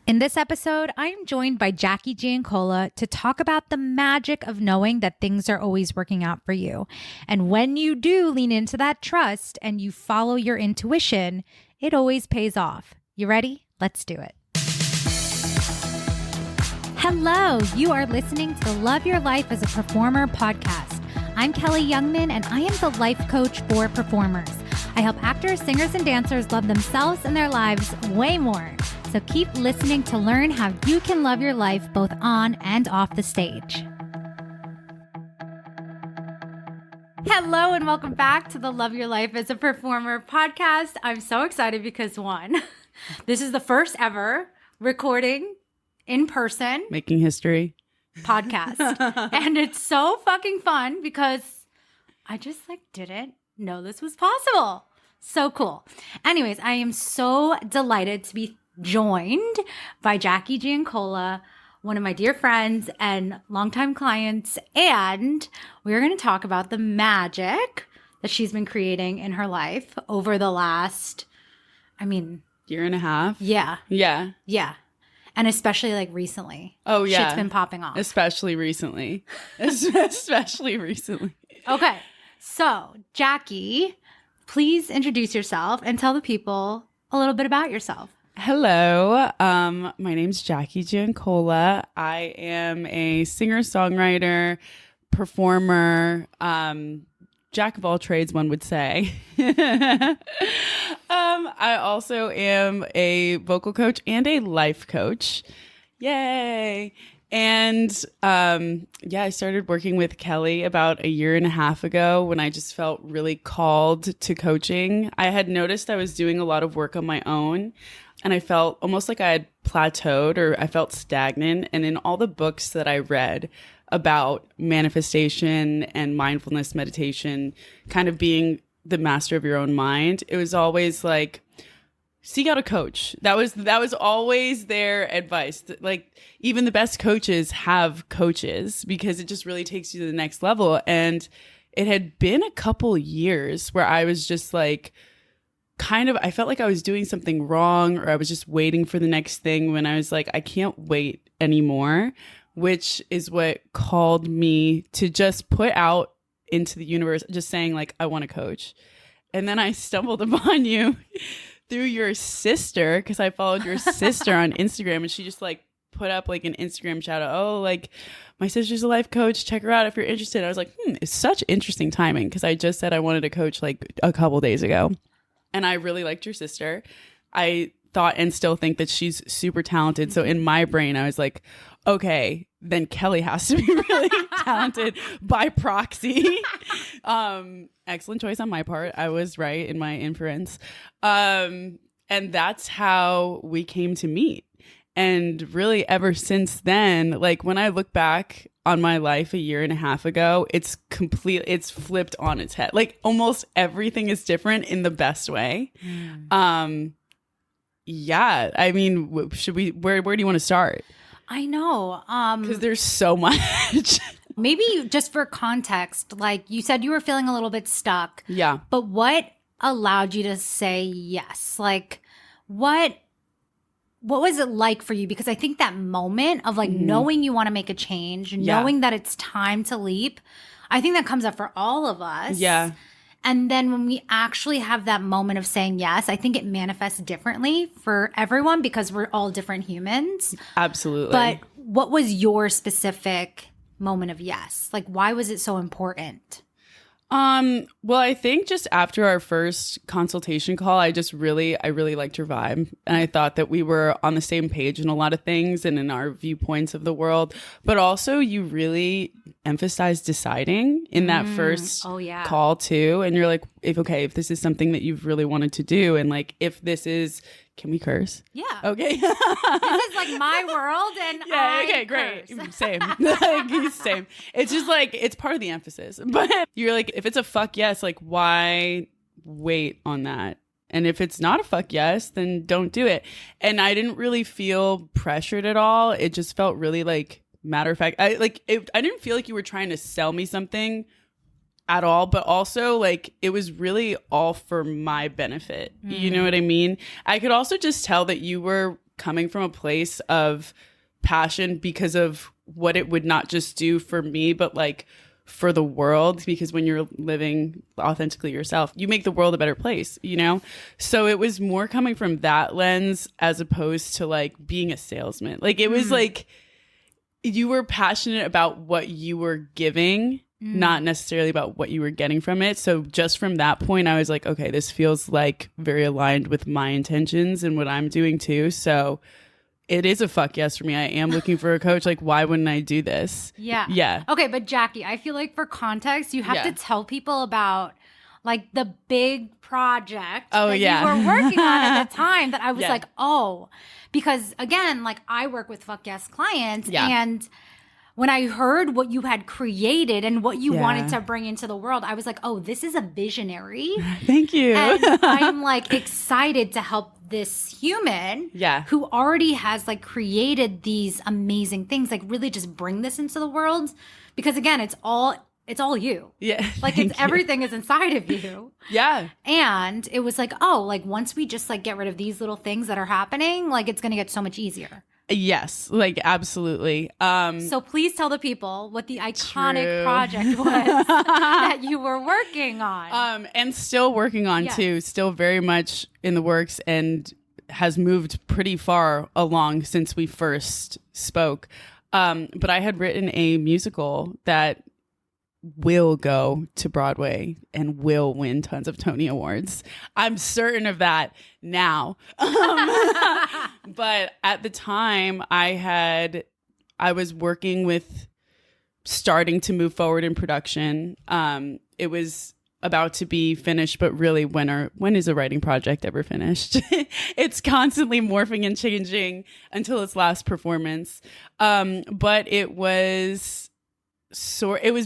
In this episode, I am joined by Jackie Giancola to talk about the magic of knowing that things are always working out for you. And when you do lean into that trust and you follow your intuition, it always pays off. You ready? Let's do it. Hello, you are listening to the Love Your Life as a Performer podcast. I'm Kelly Youngman, and I am the life coach for performers. I help actors, singers, and dancers love themselves and their lives way more. So keep listening to learn how you can love your life both on and off the stage. Hello and welcome back to the Love Your Life as a Performer podcast. I'm so excited because this is the first ever recording in person. Making history. Podcast. And it's so fucking fun because I just didn't know this was possible. So cool. Anyways, I am so delighted to be joined by Jackie Giancola, one of my dear friends and longtime clients, and we're going to talk about the magic that she's been creating in her life over the last, year and a half. Yeah. Yeah. Yeah. And especially recently. Oh, yeah. Shit's been popping off. Especially recently. Especially recently. Okay. So, Jackie, please introduce yourself and tell the people a little bit about yourself. Hello. My name's Jackie Giancola. I am a singer-songwriter, performer, jack of all trades, one would say. I also am a vocal coach and a life coach. Yay. And I started working with Kelly about a year and a half ago when I just felt really called to coaching. I had noticed I was doing a lot of work on my own, and I felt almost like I had plateaued, or I felt stagnant. And in all the books that I read about manifestation and mindfulness meditation, kind of being the master of your own mind, it was always like, seek out a coach. That was always their advice. Even the best coaches have coaches because it just really takes you to the next level. And it had been a couple years where I was just I felt like I was doing something wrong, or I was just waiting for the next thing, when I was like, I can't wait anymore, which is what called me to just put out into the universe, just saying I want to coach. And then I stumbled upon you through your sister, because I followed your sister on Instagram, and she just put up an Instagram shout out. Oh, my sister's a life coach. Check her out if you're interested. I was like, it's such interesting timing, because I just said I wanted to coach a couple days ago. And I really liked your sister. I thought and still think that she's super talented. So in my brain, I was like, okay, then Kelly has to be really talented by proxy. Excellent choice on my part. I was right in my inference. And that's how we came to meet. And really ever since then, when I look back on my life a year and a half ago, it's flipped on its head. Almost everything is different in the best way. Yeah. Where do you want to start? I know. Because there's so much. Maybe just for context, you said you were feeling a little bit stuck. Yeah. But what allowed you to say yes? What was it like for you? Because I think that moment of knowing you want to make a change, knowing that it's time to leap, I think that comes up for all of us. Yeah. And then when we actually have that moment of saying yes, I think it manifests differently for everyone because we're all different humans. Absolutely. But what was your specific moment of yes? Why was it so important? Well, I think just after our first consultation call, I really liked your vibe. And I thought that we were on the same page in a lot of things and in our viewpoints of the world. But also you really emphasized deciding in that first call too. And you're like, if this is something that you've really wanted to do, and if this is, can we curse? Yeah. Okay. This is my world, and okay, great. Curse. Same. Same. It's just it's part of the emphasis. But you're if it's a fuck yes, why wait on that? And if it's not a fuck yes, then don't do it. And I didn't really feel pressured at all. It just felt really matter of fact. I didn't feel like you were trying to sell me something at all, but also it was really all for my benefit. You know what I mean? I could also just tell that you were coming from a place of passion because of what it would not just do for me, but like for the world, because when you're living authentically yourself, you make the world a better place, you know? So it was more coming from that lens as opposed to like being a salesman. Like it was like you were passionate about what you were giving, not necessarily about what you were getting from it. So just from that point, I was like, okay, this feels like very aligned with my intentions and what I'm doing too. So it is a fuck yes for me. I am looking for a coach. Like, why wouldn't I do this? Yeah. Yeah. Okay, but Jackie, I feel like for context, you have to tell people about like the big project that you were working on at the time that I was like, oh, because again, like I work with fuck yes clients and when I heard what you had created and what you wanted to bring into the world, I was like, oh, this is a visionary. Thank you. And I'm like excited to help this human who already has like created these amazing things, like really just bring this into the world. Because again, it's all you. Yeah. Like everything is inside of you. Yeah. And it was like, oh, like once we just like get rid of these little things that are happening, like it's going to get so much easier. Yes, like absolutely. So please tell the people what the iconic project was that you were working on. And still working on too, still very much in the works and has moved pretty far along since we first spoke. But I had written a musical that will go to Broadway and will win tons of Tony Awards. I'm certain of that now. But at the time I was working with starting to move forward in production. It was about to be finished, but really when is a writing project ever finished? It's constantly morphing and changing until its last performance. But it was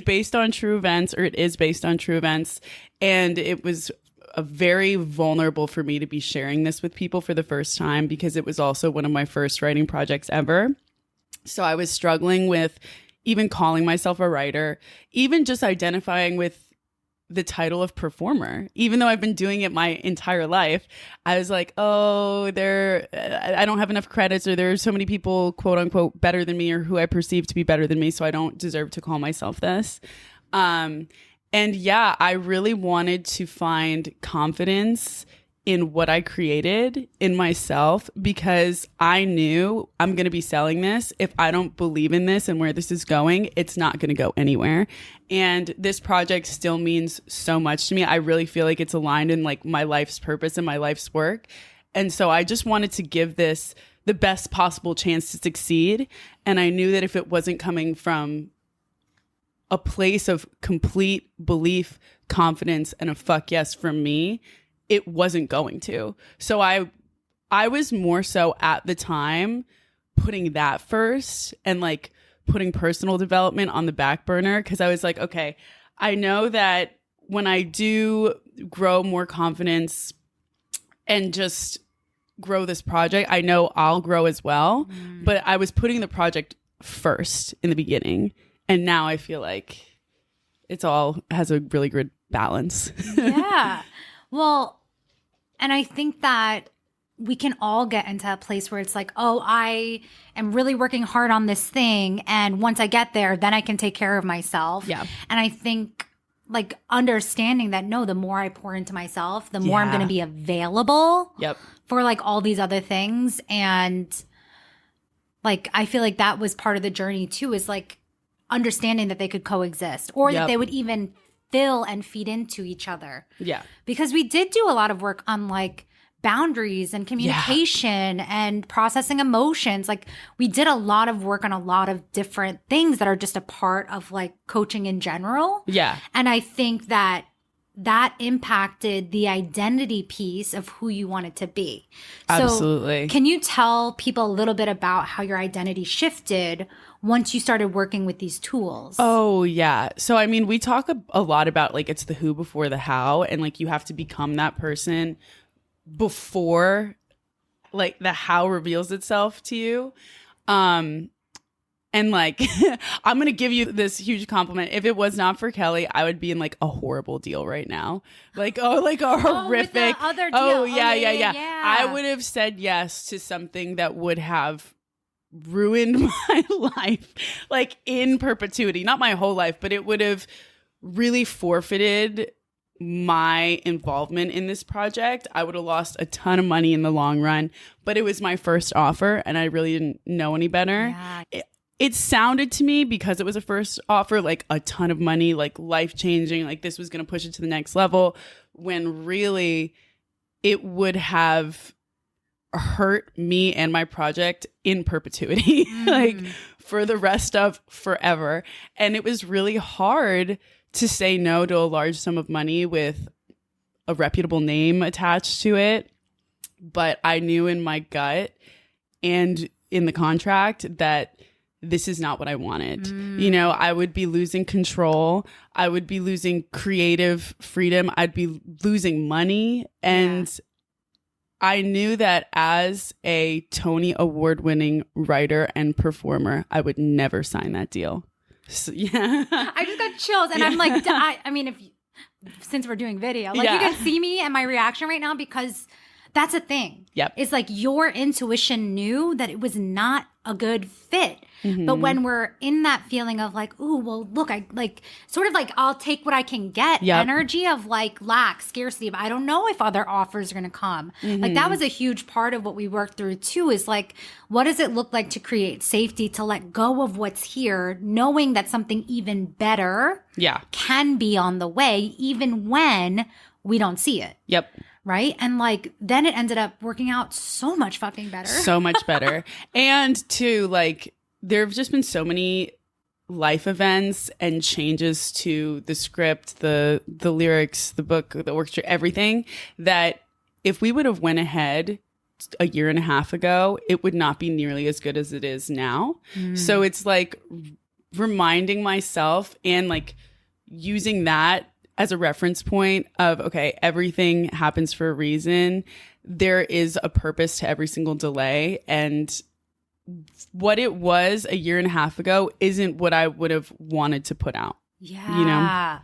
based on true events, or it is based on true events. And it was very vulnerable for me to be sharing this with people for the first time because it was also one of my first writing projects ever. So I was struggling with even calling myself a writer, even just identifying with the title of performer. Even though I've been doing it my entire life, I was like, oh, I don't have enough credits, or there are so many people, quote unquote, better than me, or who I perceive to be better than me, so I don't deserve to call myself this. And yeah, I really wanted to find confidence in what I created in myself, because I knew I'm going to be selling this. If I don't believe in this and where this is going, it's not going to go anywhere. And this project still means so much to me. I really feel like it's aligned in like my life's purpose and my life's work. And so I just wanted to give this the best possible chance to succeed. And I knew that if it wasn't coming from a place of complete belief, confidence, and a fuck yes from me, it wasn't going to. So I was more so at the time putting that first and like putting personal development on the back burner, because I was like, okay, I know that when I do grow more confidence and just grow this project, I know I'll grow as well. But I was putting the project first in the beginning. And now I feel like it's all has a really good balance. Yeah. Well, and I think that we can all get into a place where it's like, oh, I am really working hard on this thing. And once I get there, then I can take care of myself. Yeah. And I think like understanding that, no, the more I pour into myself, the more I'm going to be available for like all these other things. And like, I feel like that was part of the journey too, is like understanding that they could coexist, or that they would even fill and feed into each other. Yeah. Because we did do a lot of work on like boundaries and communication and processing emotions. Like we did a lot of work on a lot of different things that are just a part of like coaching in general. Yeah. And I think that impacted the identity piece of who you wanted to be. Absolutely. So can you tell people a little bit about how your identity shifted once you started working with these tools? Oh, yeah. So, I mean, we talk a lot about like it's the who before the how, and like you have to become that person before like the how reveals itself to you. And like, I'm going to give you this huge compliment. If it was not for Kelly, I would be in like a horrible deal right now. Like, like a horrific. With the other deal. Oh, yeah. I would have said yes to something that would have ruined my life, like in perpetuity. Not my whole life, but it would have really forfeited my involvement in this project. I would have lost a ton of money in the long run, but it was my first offer and I really didn't know any better. Yeah. It sounded to me, because it was a first offer, like a ton of money, like life-changing, like this was going to push it to the next level, when really it would have hurt me and my project in perpetuity, like for the rest of forever. And it was really hard to say no to a large sum of money with a reputable name attached to it. But I knew in my gut and in the contract that this is not what I wanted. You know, I would be losing control. I would be losing creative freedom. I'd be losing money. And I knew that as a Tony Award-winning writer and performer, I would never sign that deal. So, yeah. I just got chills. And I'm like, I mean, since we're doing video, like you can see me and my reaction right now, because that's a thing. Yep. It's like your intuition knew that it was not a good fit. But when we're in that feeling of like, ooh, well, look, I like sort of like I'll take what I can get energy of like lack, scarcity. But I don't know if other offers are going to come. Like that was a huge part of what we worked through too, is like, what does it look like to create safety, to let go of what's here, knowing that something even better can be on the way, even when we don't see it. Yep. Right. And like, then it ended up working out so much fucking better. So much better. And too, like, there have just been so many life events and changes to the script, the lyrics, the book, the orchestra, everything, that if we would have went ahead a year and a half ago, it would not be nearly as good as it is now. So it's like reminding myself and like using that as a reference point of, okay, everything happens for a reason. There is a purpose to every single delay. And what it was a year and a half ago isn't what I would have wanted to put out. Yeah. You know?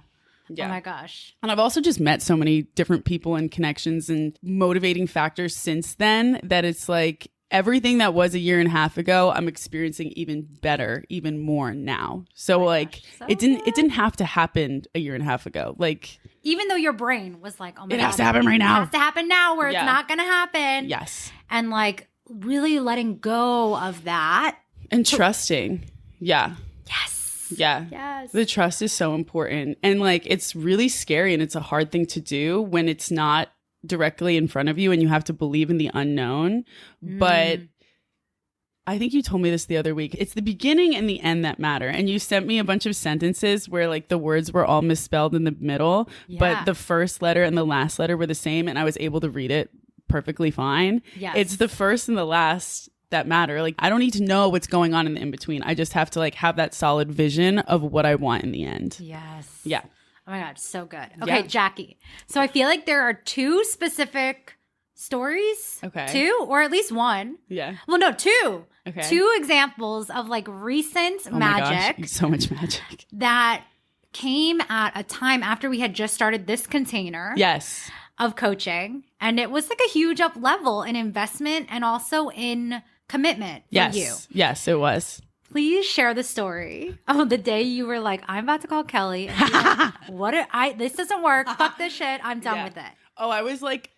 Yeah. Oh my gosh. And I've also just met so many different people and connections and motivating factors since then that it's like everything that was a year and a half ago, I'm experiencing even better, even more now. So like it didn't have to happen a year and a half ago. Like, even though your brain was like, oh my God, it has to happen right now. It has to happen now, where it's not going to happen. Yes. And like really letting go of that. And trusting. Yeah. Yes. Yeah. Yes. The trust is so important. And like, it's really scary and it's a hard thing to do when it's not directly in front of you and you have to believe in the unknown. But I think you told me this the other week. It's the beginning and the end that matter. And you sent me a bunch of sentences where like the words were all misspelled in the middle, but the first letter and the last letter were the same. And I was able to read it perfectly fine. Yes. It's the first and the last that matter. Like, I don't need to know what's going on in the in-between. I just have to like have that solid vision of what I want in the end. Yes. Yeah. Oh my God, so good. Okay, Jackie. So I feel like there are two specific stories. Okay. Two, or at least one. Yeah. Well, no, two. Okay. Two examples of like recent magic. My gosh, so much magic. That came at a time after we had just started this container. Yes. Of coaching. And it was like a huge up level in investment and also in commitment for you. Yes, it was. Please share the story of the day you were like, I'm about to call Kelly. And like, this doesn't work. Fuck this shit. I'm done with it. Oh, I was like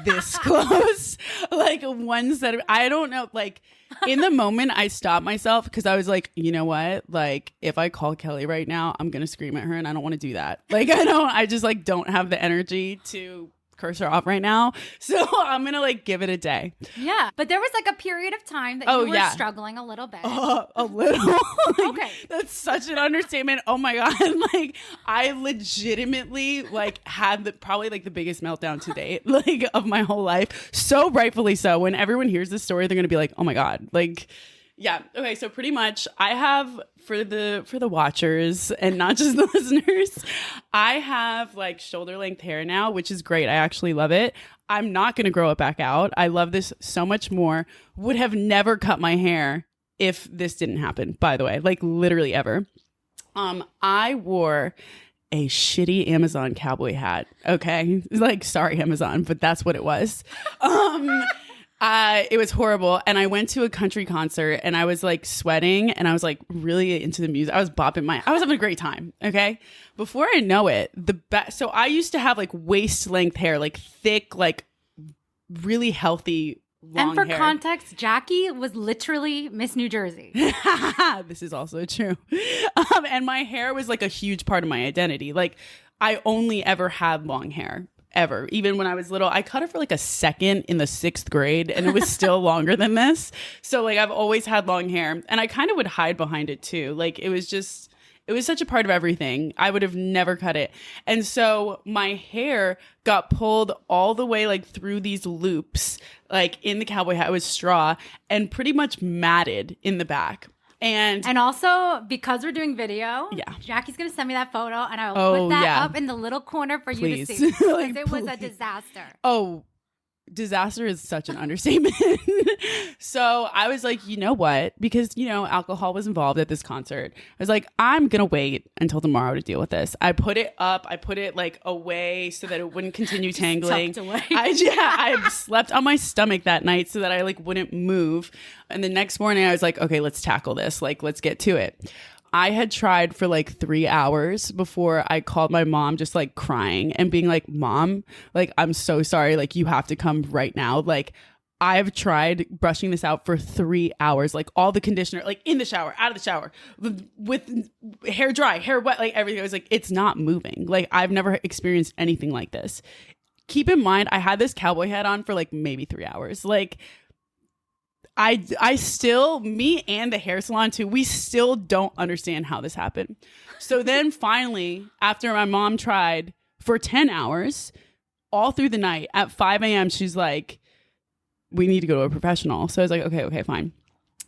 this close. Like one set of, I don't know, like in the moment I stopped myself because I was like, you know what? Like if I call Kelly right now, I'm going to scream at her and I don't want to do that. Like I just like don't have the energy to curse her off right now. So I'm going to like give it a day. Yeah. But there was like a period of time that you were struggling a little bit. A little. Like, okay. That's such an understatement. Oh my God. Like I legitimately like had probably like the biggest meltdown to date, like of my whole life. So rightfully so. When everyone hears this story, they're going to be like, oh my God. Like, yeah. Okay. So pretty much I have for the watchers and not just the listeners, I have like shoulder length hair now, which is great. I actually love it. I'm not going to grow it back out. I love this so much more. Would have never cut my hair if this didn't happen, by the way, like literally ever. I wore a shitty Amazon cowboy hat. Okay. Like, sorry, Amazon, but that's what it was. It was horrible. And I went to a country concert and I was like sweating and I was like really into the music. I was I was having a great time. Okay. Before I know it, so I used to have like waist length hair, like thick, like really healthy long and for hair. context, Jackie was literally Miss New Jersey. This is also true. And my hair was like a huge part of my identity. Like, I only ever had long hair. Ever. Even when I was little, I cut it for like a second in the 6th grade and it was still longer than this. So like I've always had long hair and I kind of would hide behind it too. Like it was such a part of everything. I would have never cut it. And so my hair got pulled all the way like through these loops, like in the cowboy hat with straw and pretty much matted in the back. And also, because we're doing video, yeah, Jackie's going to send me that photo and I will put that up in the little corner for you to see. Because Like, it was a disaster. Oh, disaster is such an understatement. So I was like, you know what? Because, alcohol was involved at this concert. I was like, I'm going to wait until tomorrow to deal with this. I put it up. I put it like away so that it wouldn't continue tangling. Tucked away. I slept on my stomach that night so that I like wouldn't move. And the next morning I was like, okay, let's tackle this. Like, let's get to it. I had tried for like 3 hours before I called my mom, just like crying and being like, Mom, like, I'm so sorry. Like, you have to come right now. Like, I've tried brushing this out for 3 hours, like all the conditioner, like in the shower, out of the shower, with hair dry, hair wet, like everything. I was like, it's not moving. Like, I've never experienced anything like this. Keep in mind, I had this cowboy hat on for like maybe 3 hours. Like, I still, me and the hair salon too, we still don't understand how this happened. So then finally, after my mom tried for 10 hours, all through the night, at 5 a.m., she's like, we need to go to a professional. So I was like, okay, fine.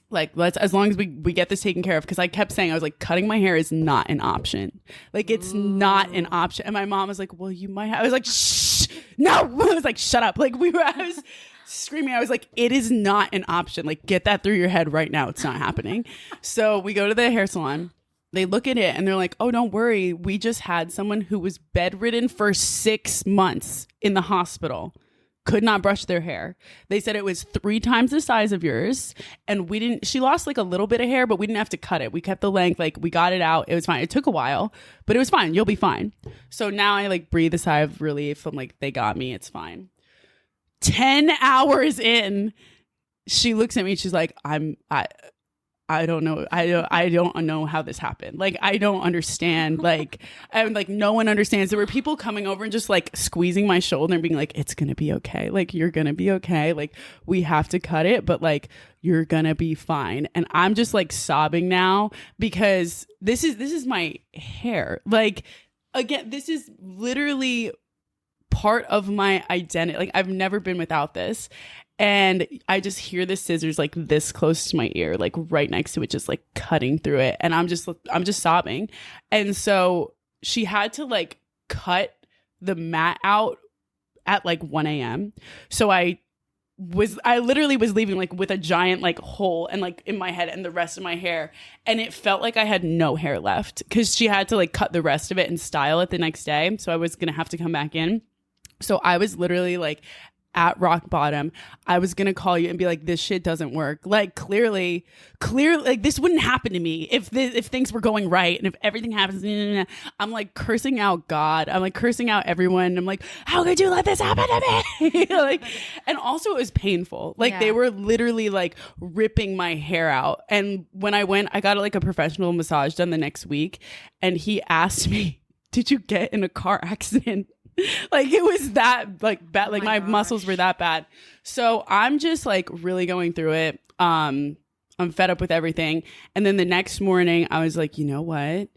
Like, as long as we get this taken care of. Because I kept saying, I was like, cutting my hair is not an option. Like, it's not an option. And my mom was like, well, you might have. I was like, shh, no. I was like, shut up. Like, I was screaming. I was like, it is not an option. Like, get that through your head right now. It's not happening. So we go to the hair salon. They look at it and they're like, oh, don't worry. We just had someone who was bedridden for 6 months in the hospital. Could not brush their hair. They said it was 3 times the size of yours. And she lost like a little bit of hair, but we didn't have to cut it. We kept the length. Like, we got it out. It was fine. It took a while, but it was fine. You'll be fine. So now I like breathe a sigh of relief. I'm like, they got me. It's fine. 10 hours in, she looks at me. She's like, I don't know. I don't know how this happened. Like, I don't understand. Like, I'm like, no one understands. There were people coming over and just like squeezing my shoulder and being like, it's going to be okay. Like, you're going to be okay. Like, we have to cut it, but like, you're going to be fine. And I'm just like sobbing now because this is my hair. Like, again, this is literally part of my identity. Like, I've never been without this. And I just hear the scissors like this close to my ear, like right next to it, just like cutting through it. And I'm just sobbing. And so she had to like cut the mat out at like 1 a.m. So I literally was leaving like with a giant like hole and like in my head and the rest of my hair. And it felt like I had no hair left because she had to like cut the rest of it and style it the next day. So I was going to have to come back in. So I was literally like at rock bottom. I was gonna call you and be like, this shit doesn't work. Like, clearly like this wouldn't happen to me if things were going right and if everything happens. I'm like cursing out God. I'm like cursing out everyone. I'm like, how could you let this happen to me? Like, and also it was painful. Like, they were literally like ripping my hair out. And when I went, I got like a professional massage done the next week, and he asked me, did you get in a car accident? Like, it was that like bad. Like, my muscles were that bad. So I'm just like really going through it. I'm fed up with everything. And then the next morning I was like, you know what?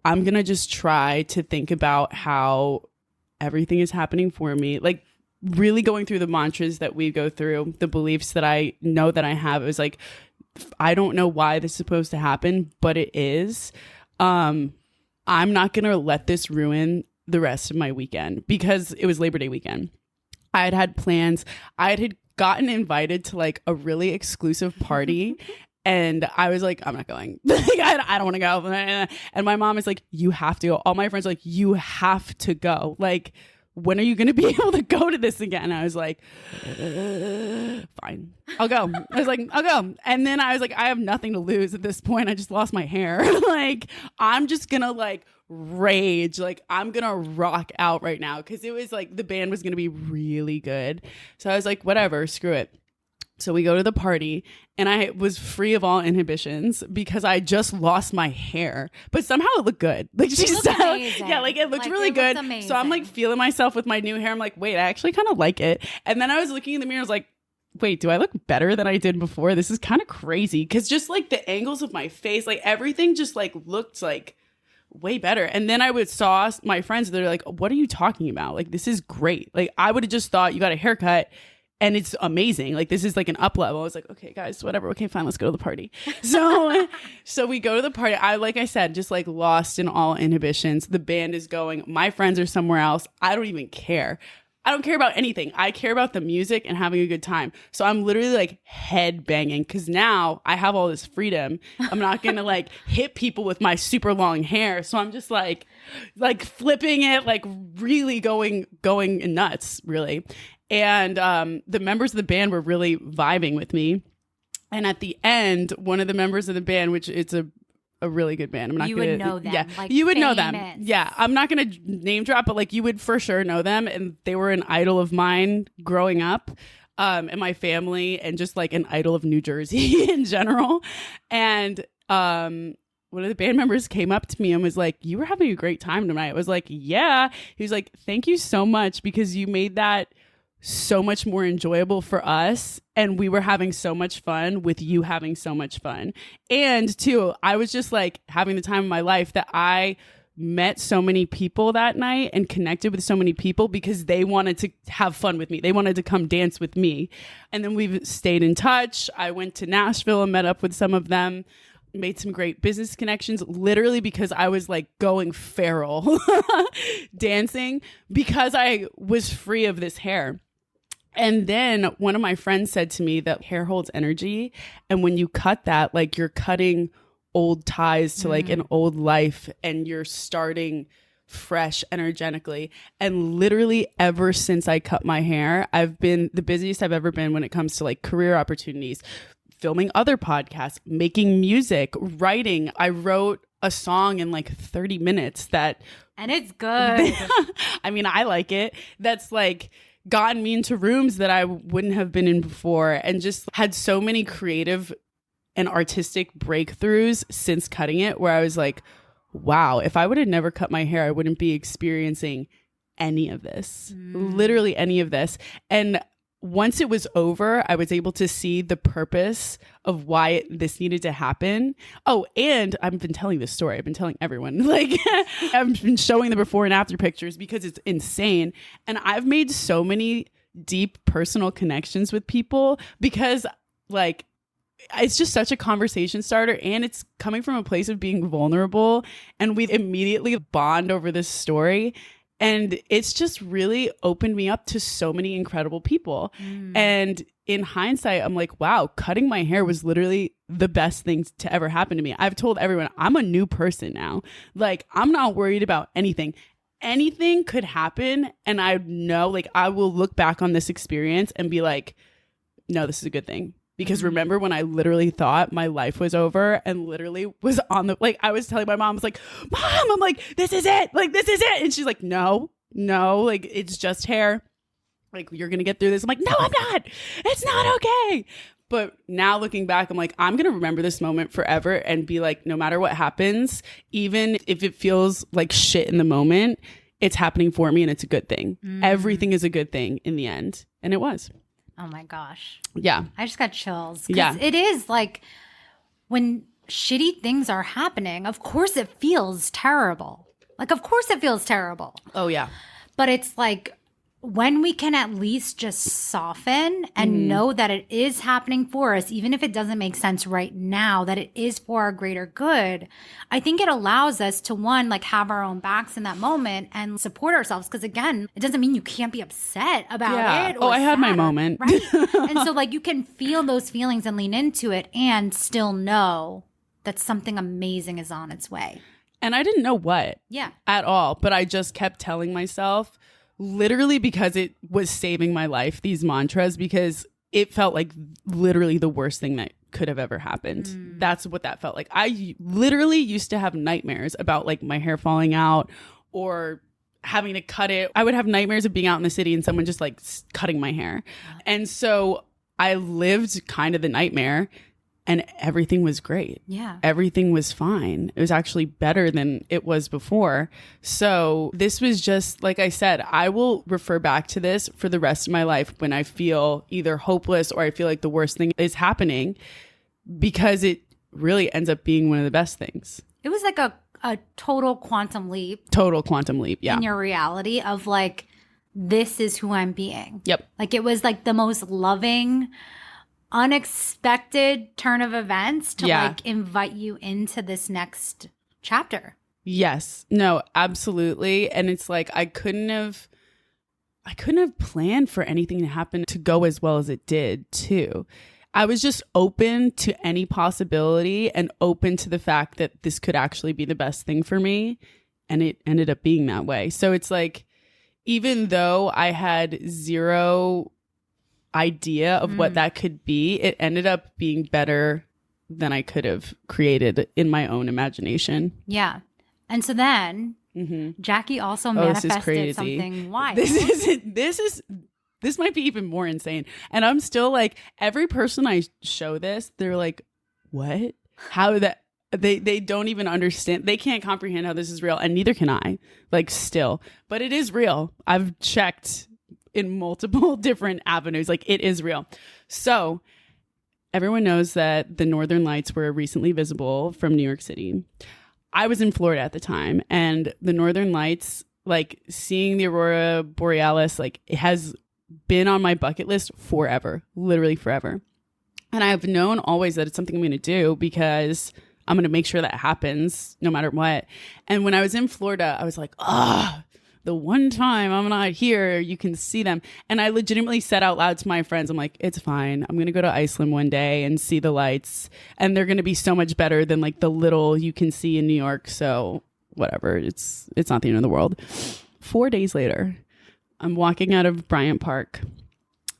I'm going to just try to think about how everything is happening for me. Like, really going through the mantras that we go through, the beliefs that I know that I have. It was like, I don't know why this is supposed to happen, but it is. I'm not going to let this ruin the rest of my weekend because it was Labor Day weekend. I had plans. I had gotten invited to like a really exclusive party And I was like, I'm not going. Like, I don't want to go. And my mom is like, you have to go. All my friends are like, you have to go. Like, when are you going to be able to go to this again? And I was like, fine, I'll go. I was like, I'll go. And then I was like, I have nothing to lose at this point. I just lost my hair. Like, I'm just going to like rage. Like, I'm going to rock out right now. Cause it was like the band was going to be really good. So I was like, whatever, screw it. So we go to the party and I was free of all inhibitions because I just lost my hair, but somehow it looked good. Like she said, yeah, like it looked really good. So I'm like feeling myself with my new hair. I'm like, wait, I actually kind of like it. And then I was looking in the mirror. I was like, wait, do I look better than I did before? This is kind of crazy. Cause just like the angles of my face, like everything just like looked like way better. And then I would saw my friends. They're like, what are you talking about? Like, this is great. Like I would have just thought you got a haircut and it's amazing. Like, this is like an up level. I was like, okay, guys, whatever. Okay, fine. Let's go to the party. So we go to the party. Like I said, just like lost in all inhibitions. The band is going. My friends are somewhere else. I don't even care. I don't care about anything. I care about the music and having a good time. So I'm literally like head banging because now I have all this freedom. I'm not going to like hit people with my super long hair. So I'm just like flipping it, like really going nuts, really. And the members of the band were really vibing with me. And at the end, one of the members of the band, which it's a really good band. I'm not you gonna, would know them. Yeah, like you would famous. know them. Yeah, I'm not gonna name drop, but like you would for sure know them. And they were an idol of mine growing up, and my family, and just like an idol of New Jersey in general. And one of the band members came up to me and was like, "You were having a great time tonight." I was like, "Yeah." He was like, "Thank you so much because you made that so much more enjoyable for us, and we were having so much fun with you having so much fun." And too, I was just like having the time of my life that I met so many people that night and connected with so many people because they wanted to have fun with me. They wanted to come dance with me. And then we've stayed in touch. I went to Nashville and met up with some of them, made some great business connections, literally because I was like going feral dancing because I was free of this hair. And then one of my friends said to me that hair holds energy. And when you cut that, like you're cutting old ties to like an old life and you're starting fresh energetically. And literally ever since I cut my hair, I've been the busiest I've ever been when it comes to like career opportunities, filming other podcasts, making music, writing. I wrote a song in like 30 minutes that. And it's good. I mean, I like it. That's like gotten me into rooms that I wouldn't have been in before and just had so many creative and artistic breakthroughs since cutting it where I was like, wow, if I would have never cut my hair, I wouldn't be experiencing any of this, literally any of this. And once it was over, I was able to see the purpose of why this needed to happen. Oh, and I've been telling this story. I've been telling everyone. Like, I've been showing the before and after pictures because it's insane. And I've made so many deep personal connections with people because, like, it's just such a conversation starter and it's coming from a place of being vulnerable. And we immediately bond over this story. And it's just really opened me up to so many incredible people. And in hindsight, I'm like, wow, cutting my hair was literally the best thing to ever happen to me. I've told everyone I'm a new person now. Like, I'm not worried about anything. Anything could happen. And I know, like, I will look back on this experience and be like, no, this is a good thing. Because remember when I literally thought my life was over and literally was on the, like, I was telling my mom, I was like, Mom, I'm like, this is it. Like, this is it. And she's like, no, like, it's just hair. Like, you're going to get through this. I'm like, no, I'm not. It's not okay. But now looking back, I'm like, I'm going to remember this moment forever and be like, no matter what happens, even if it feels like shit in the moment, it's happening for me and it's a good thing. Everything is a good thing in the end. And it was. Oh my gosh. Yeah. I just got chills. Yeah. It is like when shitty things are happening, of course it feels terrible. Like, of course it feels terrible. Oh, yeah. But it's like when we can at least just soften and know that it is happening for us, even if it doesn't make sense right now, that it is for our greater good, I think it allows us to, one, like have our own backs in that moment and support ourselves. Because again, it doesn't mean you can't be upset about it. Oh, I had my moment. Right? And so like you can feel those feelings and lean into it and still know that something amazing is on its way. And I didn't know what at all, but I just kept telling myself, literally because it was saving my life, these mantras, because it felt like literally the worst thing that could have ever happened. That's what that felt like. I literally used to have nightmares about like my hair falling out or having to cut it. I would have nightmares of being out in the city and someone just like cutting my hair. And so I lived kind of the nightmare. And everything was great. Yeah. Everything was fine. It was actually better than it was before. So this was just, like I said, I will refer back to this for the rest of my life when I feel either hopeless or I feel like the worst thing is happening, because it really ends up being one of the best things. It was like a total quantum leap. Total quantum leap, yeah. In your reality of like, this is who I'm being. Yep. Like it was like the most loving, unexpected turn of events to like invite you into this next chapter. Yes. No, absolutely. And it's like I couldn't have planned for anything to happen to go as well as it did too. I was just open to any possibility and open to the fact that this could actually be the best thing for me, and it ended up being that way. So it's like, even though I had zero idea of what that could be, it ended up being better than I could have created in my own imagination. Yeah. And so then Jackie also manifested something wild. This might be even more insane. And I'm still like, every person I show this, they're like, what? How that? They don't even understand. They can't comprehend how this is real. And neither can I, like, still. But it is real. I've checked in multiple different avenues. Like, it is real. So everyone knows that the Northern Lights were recently visible from New York City. I was in Florida at the time, and the Northern Lights, like seeing the Aurora Borealis, like it has been on my bucket list forever, literally forever. And I've known always that it's something I'm going to do because I'm going to make sure that happens no matter what. And when I was in Florida, I was like, the one time I'm not here, you can see them. And I legitimately said out loud to my friends, I'm like, it's fine. I'm going to go to Iceland one day and see the lights. And they're going to be so much better than like the little you can see in New York. So whatever, it's not the end of the world. 4 days later, I'm walking out of Bryant Park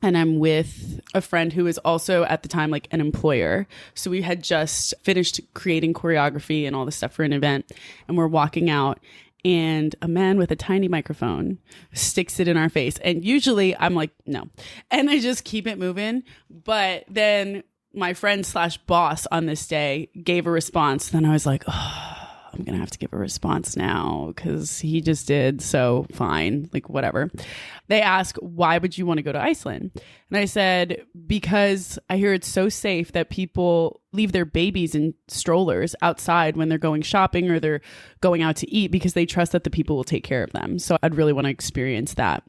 and I'm with a friend who was also at the time like an employer. So we had just finished creating choreography and all this stuff for an event. And we're walking out, and a man with a tiny microphone sticks it in our face. And usually I'm like, no. And I just keep it moving. But then my friend / boss on this day gave a response. Then I was like, I'm going to have to give a response now because he just did. So fine, like whatever. They ask, why would you want to go to Iceland? And I said, because I hear it's so safe that people leave their babies in strollers outside when they're going shopping or they're going out to eat because they trust that the people will take care of them. So I'd really want to experience that.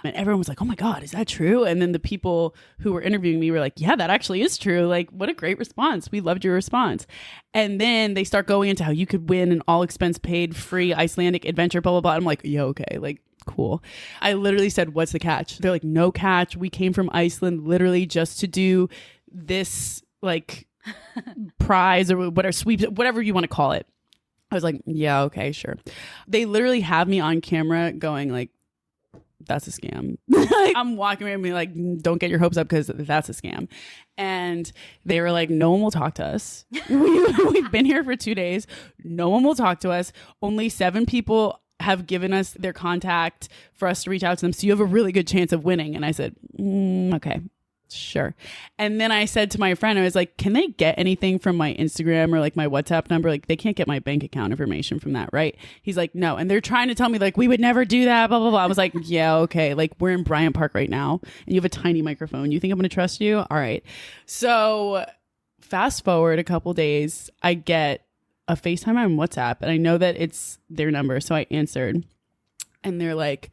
And everyone was like, oh my God, is that true? And then the people who were interviewing me were like, yeah, that actually is true. Like, what a great response. We loved your response. And then they start going into how you could win an all expense paid free Icelandic adventure, blah, blah, blah. I'm like, yeah, okay. Like, cool. I literally said, what's the catch? They're like, no catch. We came from Iceland literally just to do this like prize or whatever, sweeps, whatever you want to call it. I was like, yeah, okay, sure. They literally have me on camera going like, that's a scam. Like, I'm walking around and being like, don't get your hopes up because that's a scam. And they were like, no one will talk to us. We've been here for 2 days. No one will talk to us. Only 7 people have given us their contact for us to reach out to them. So you have a really good chance of winning. And I said, okay, sure. And then I said to my friend, I was like, can they get anything from my Instagram or like my WhatsApp number? Like they can't get my bank account information from that, right? He's like, no. And they're trying to tell me like, we would never do that, blah, blah, blah. I was like, yeah, okay. Like we're in Bryant Park right now and you have a tiny microphone. You think I'm going to trust you? All right. So fast forward a couple days, I get a FaceTime on WhatsApp and I know that it's their number. So I answered and they're like,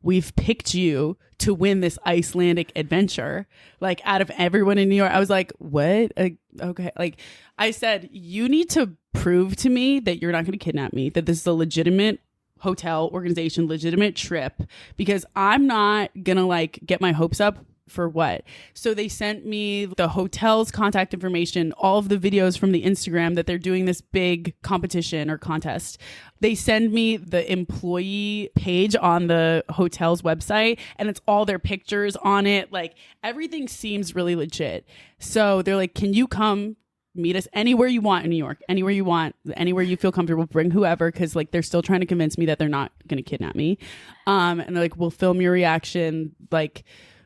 we've picked you to win this Icelandic adventure. Like out of everyone in New York, I was like, what? Okay. Like I said, you need to prove to me that you're not going to kidnap me, that this is a legitimate hotel organization, legitimate trip, because I'm not going to like get my hopes up for what? So they sent me the hotel's contact information, all of the videos from the Instagram that they're doing this big competition or contest. They send me the employee page on the hotel's website, and it's all their pictures on it. Like everything seems really legit. So they're like, can you come meet us anywhere you want in New York, anywhere you want, anywhere you feel comfortable, bring whoever, because like they're still trying to convince me that they're not going to kidnap me. And they're like, we'll film your reaction. Like,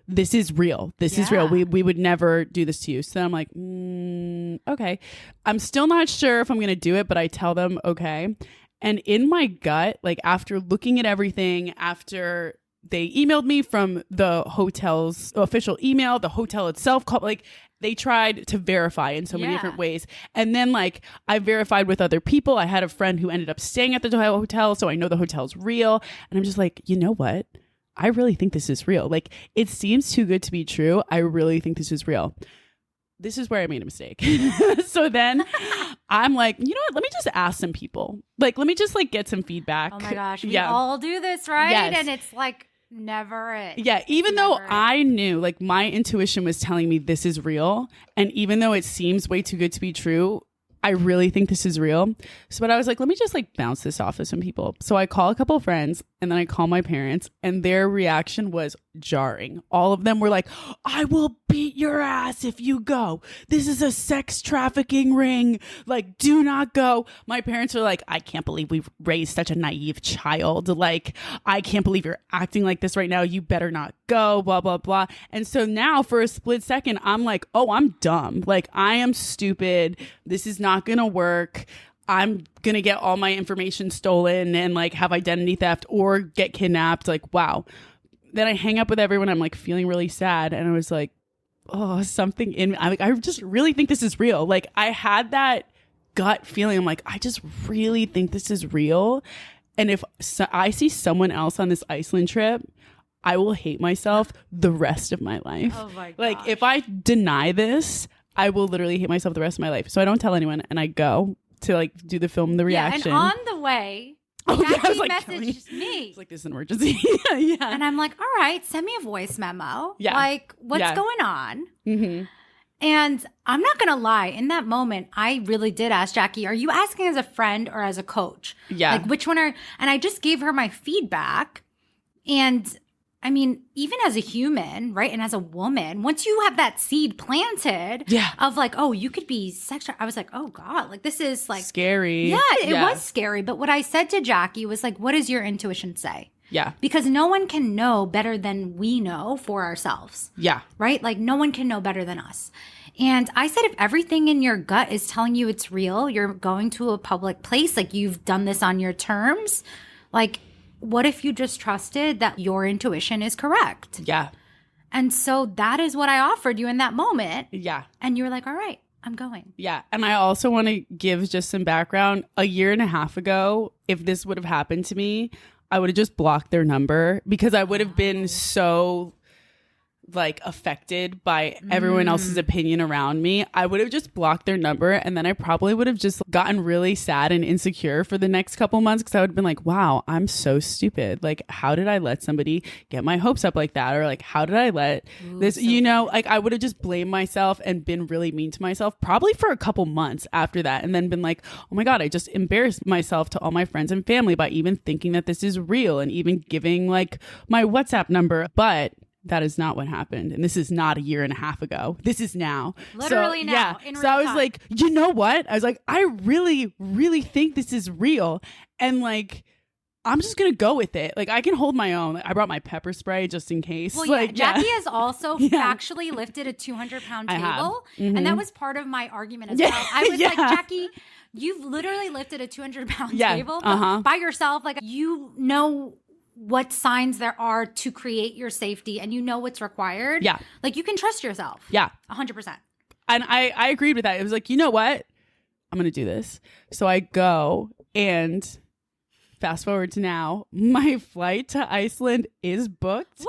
this is real. This is real. We would never do this to you. So I'm like, okay. I'm still not sure if I'm going to do it, but I tell them, okay. And in my gut, like after looking at everything, after they emailed me from the hotel's official email, the hotel itself called, like they tried to verify in so many different ways. And then like I verified with other people. I had a friend who ended up staying at the hotel, so I know the hotel's real. And I'm just like, you know what? I really think this is real. Like, it seems too good to be true. I really think this is real. This is where I made a mistake. So then I'm like, you know what? Let me just ask some people. Like, let me just like get some feedback. Oh my gosh. We all do this, right? Yes. And it's like never it. Yeah. Even though I knew, like my intuition was telling me this is real. And even though it seems way too good to be true, I really think this is real. So, but I was like, let me just like bounce this off of some people. So I call a couple of friends and then I call my parents, and their reaction was jarring. All of them were like, I will beat your ass if you go. This is a sex trafficking ring. Like, do not go. My parents are like, I can't believe we've raised such a naive child. Like, I can't believe you're acting like this right now. You better not go, blah, blah, blah. And so now for a split second, I'm like, oh, I'm dumb. Like, I am stupid. This is not going to work. I'm going to get all my information stolen and like have identity theft or get kidnapped. Like, wow. Then I hang up with everyone. I'm like feeling really sad. And I was like, oh, something in me. I just really think this is real. Like I had that gut feeling. I'm like, I just really think this is real. And if I see someone else on this Iceland trip, I will hate myself the rest of my life. Oh my gosh. Like if I deny this, I will literally hate myself the rest of my life. So I don't tell anyone, and I go to like do the film, the reaction. Yeah, and on the way, Jackie messaged me. It's like this is an emergency. Yeah. And I'm like, all right, send me a voice memo. Yeah. Like, what's going on? Mm-hmm. And I'm not going to lie. In that moment, I really did ask Jackie, are you asking as a friend or as a coach? Yeah. Like, which one are, and I just gave her my feedback. And I mean, even as a human, right? And as a woman, once you have that seed planted of like, oh, you could be sexual. I was like, oh God, like this is like scary. Yeah, it was scary. But what I said to Jackie was like, what does your intuition say? Yeah. Because no one can know better than we know for ourselves. Yeah. Right? Like no one can know better than us. And I said, if everything in your gut is telling you it's real, you're going to a public place, like you've done this on your terms, like what if you just trusted that your intuition is correct? Yeah. And so that is what I offered you in that moment. Yeah. And you were like, all right, I'm going. Yeah. And I also want to give just some background. A year and a half ago, if this would have happened to me, I would have just blocked their number because I would have been so like affected by everyone else's opinion around me. I would have just blocked their number, and then I probably would have just gotten really sad and insecure for the next couple months because I would have been like, wow, I'm so stupid. Like, how did I let somebody get my hopes up like that? Or like, how did I let this, you know, like I would have just blamed myself and been really mean to myself probably for a couple months after that, and then been like, oh my God, I just embarrassed myself to all my friends and family by even thinking that this is real and even giving like my WhatsApp number. But that is not what happened. And this is not a year and a half ago. This is now. Literally now. Yeah. In real so I was time. like, you know what? I was like, I really, really think this is real. And like, I'm just going to go with it. Like, I can hold my own. Like, I brought my pepper spray just in case. Well, like, Jackie has also actually lifted a 200-pound table. And that was part of my argument as well. I was like, Jackie, you've literally lifted a 200-pound table by yourself. Like, you know what signs there are to create your safety, and you know what's required. Yeah. Like, you can trust yourself. Yeah. 100%. And I agreed with that. It was like, you know what? I'm going to do this. So I go, and fast forward to now, my flight to Iceland is booked. Woo!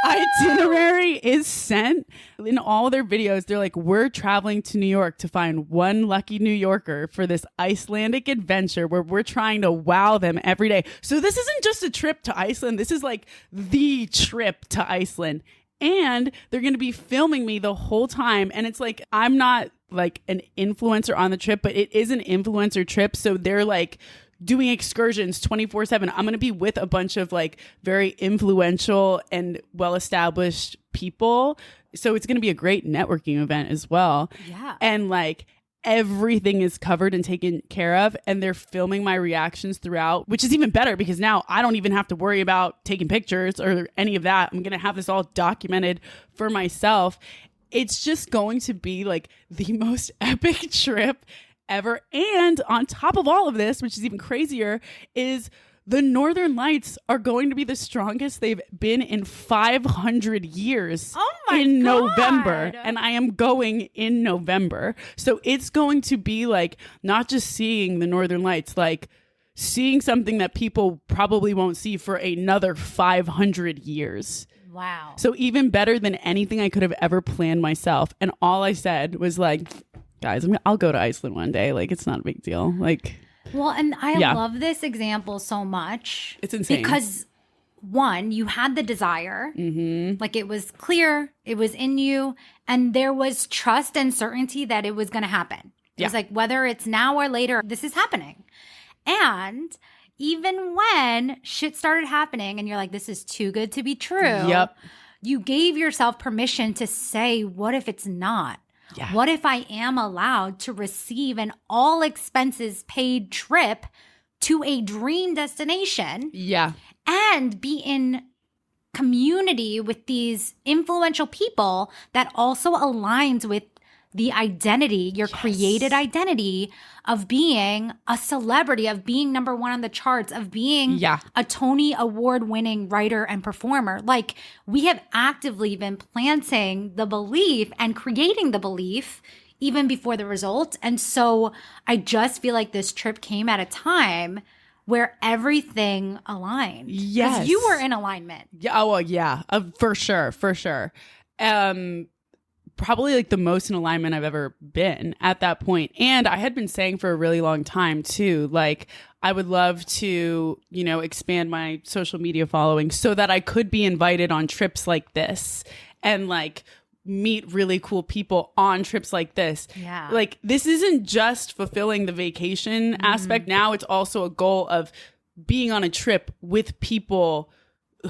Itinerary is sent. In all their videos, they're like, we're traveling to New York to find one lucky New Yorker for this Icelandic adventure where we're trying to wow them every day. So this isn't just a trip to Iceland. This is like the trip to Iceland. And they're going to be filming me the whole time. And it's like, I'm not like an influencer on the trip, but it is an influencer trip. So they're like doing excursions 24/7. I'm going to be with a bunch of like very influential and well-established people. So it's going to be a great networking event as well. Yeah. And like everything is covered and taken care of, and they're filming my reactions throughout, which is even better because now I don't even have to worry about taking pictures or any of that. I'm going to have this all documented for myself. It's just going to be like the most epic trip ever. And on top of all of this, which is even crazier, is the Northern Lights are going to be the strongest they've been in 500 years in November. And I am going in November. So it's going to be like not just seeing the Northern Lights, like seeing something that people probably won't see for another 500 years. Wow. So even better than anything I could have ever planned myself. And all I said was like, guys, I'll go to Iceland one day. Like, it's not a big deal. Like, well, and I love this example so much. It's insane. Because one, you had the desire, like it was clear, it was in you, and there was trust and certainty that it was going to happen. It was like, whether it's now or later, this is happening. And even when shit started happening and you're like, this is too good to be true. Yep. You gave yourself permission to say, what if it's not? Yeah. What if I am allowed to receive an all expenses paid trip to a dream destination? Yeah. And be in community with these influential people that also aligns with the identity, your created identity of being a celebrity, of being number one on the charts, of being a Tony Award winning writer and performer. Like, we have actively been planting the belief and creating the belief even before the result. And so I just feel like this trip came at a time where everything aligned. Yes. Because you were in alignment. Yeah. Oh, well, yeah. For sure. For sure. Probably like the most in alignment I've ever been at that point. And I had been saying for a really long time too, like I would love to, you know, expand my social media following so that I could be invited on trips like this and like meet really cool people on trips like this. Yeah. Like this isn't just fulfilling the vacation aspect. Now it's also a goal of being on a trip with people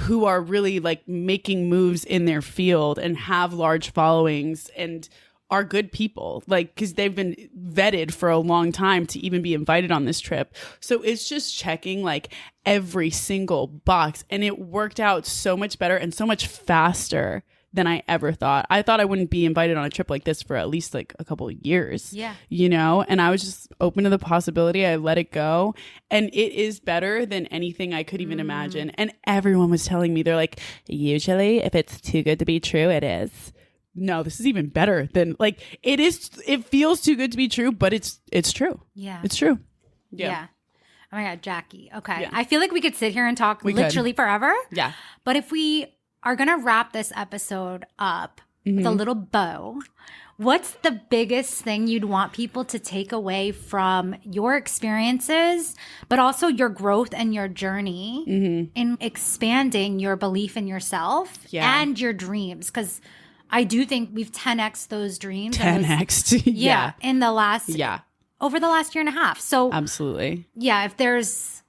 who are really like making moves in their field and have large followings and are good people, like, because they've been vetted for a long time to even be invited on this trip. So it's just checking like every single box, and it worked out so much better and so much faster than I ever thought. I thought I wouldn't be invited on a trip like this for at least like a couple of years. Yeah. You know, and I was just open to the possibility. I let it go. And it is better than anything I could even imagine. And everyone was telling me, they're like, usually if it's too good to be true, it is. No, this is even better than like it is. It feels too good to be true, but it's true. Yeah. It's true. Yeah. Oh my God, Jackie. Okay. Yeah. I feel like we could sit here and talk literally forever. Yeah. But if we are going to wrap this episode up with a little bow, what's the biggest thing you'd want people to take away from your experiences, but also your growth and your journey in expanding your belief in yourself and your dreams? Because I do think we've 10x those dreams. 10x. Yeah. In the last, over the last year and a half. So absolutely. Yeah. If there's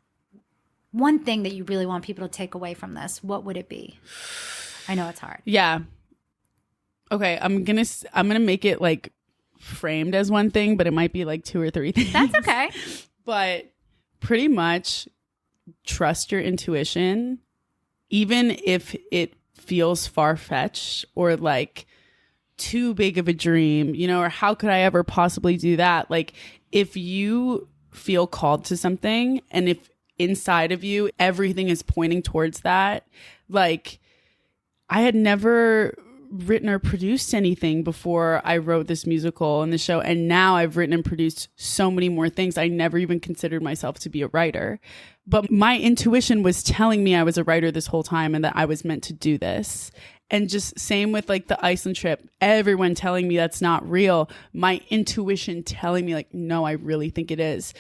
one thing that you really want people to take away from this, what would it be? I know it's hard. Yeah. Okay, I'm gonna make it like framed as one thing, but it might be like two or three things. That's okay. But pretty much trust your intuition, even if it feels far-fetched or like too big of a dream, you know, or how could I ever possibly do that? Like if you feel called to something and if inside of you everything is pointing towards that, like I had never written or produced anything before I wrote this musical and the show. And now I've written and produced so many more things. I never even considered myself to be a writer. But my intuition was telling me I was a writer this whole time and that I was meant to do this. And just same with like the Iceland trip, everyone telling me that's not real. My intuition telling me like, no, I really think it is.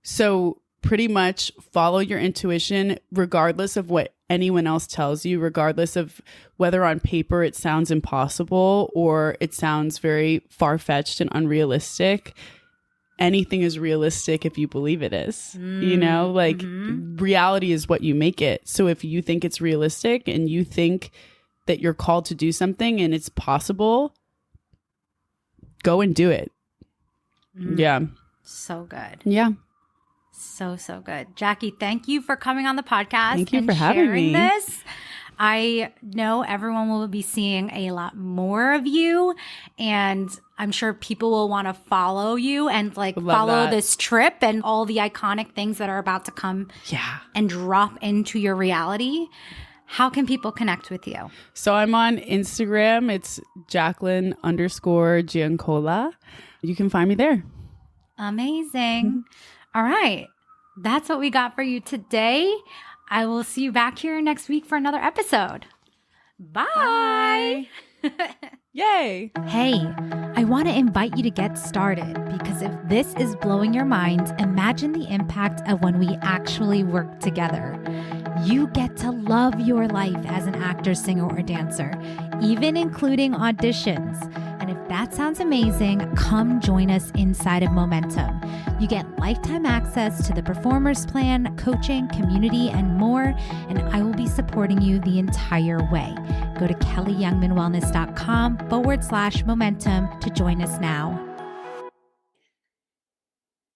So pretty much follow your intuition regardless of what anyone else tells you, regardless of whether on paper it sounds impossible or it sounds very far-fetched and unrealistic. Anything is realistic if you believe it is. You know, like reality is what you make it. So if you think it's realistic and you think that you're called to do something and it's possible, go and do it. Yeah. So good. Yeah. So good. Jackie, thank you for coming on the podcast. Thank you for having me. This. I know everyone will be seeing a lot more of you, and I'm sure people will want to follow you and like follow this trip and all the iconic things that are about to come and drop into your reality. How can people connect with you? So I'm on Instagram. It's Jacqueline_Giancola. You can find me there. Amazing. All right. That's what we got for you today. I will see you back here next week for another episode. Bye. Yay. Hey, I want to invite you to get started because if this is blowing your mind, imagine the impact of when we actually work together. You get to love your life as an actor, singer, or dancer, even including auditions. And if that sounds amazing, come join us inside of Momentum. You get lifetime access to the Performers Plan, coaching, community, and more, and I will be supporting you the entire way. Go to kellyyoungmanwellness.com/momentum to join us now.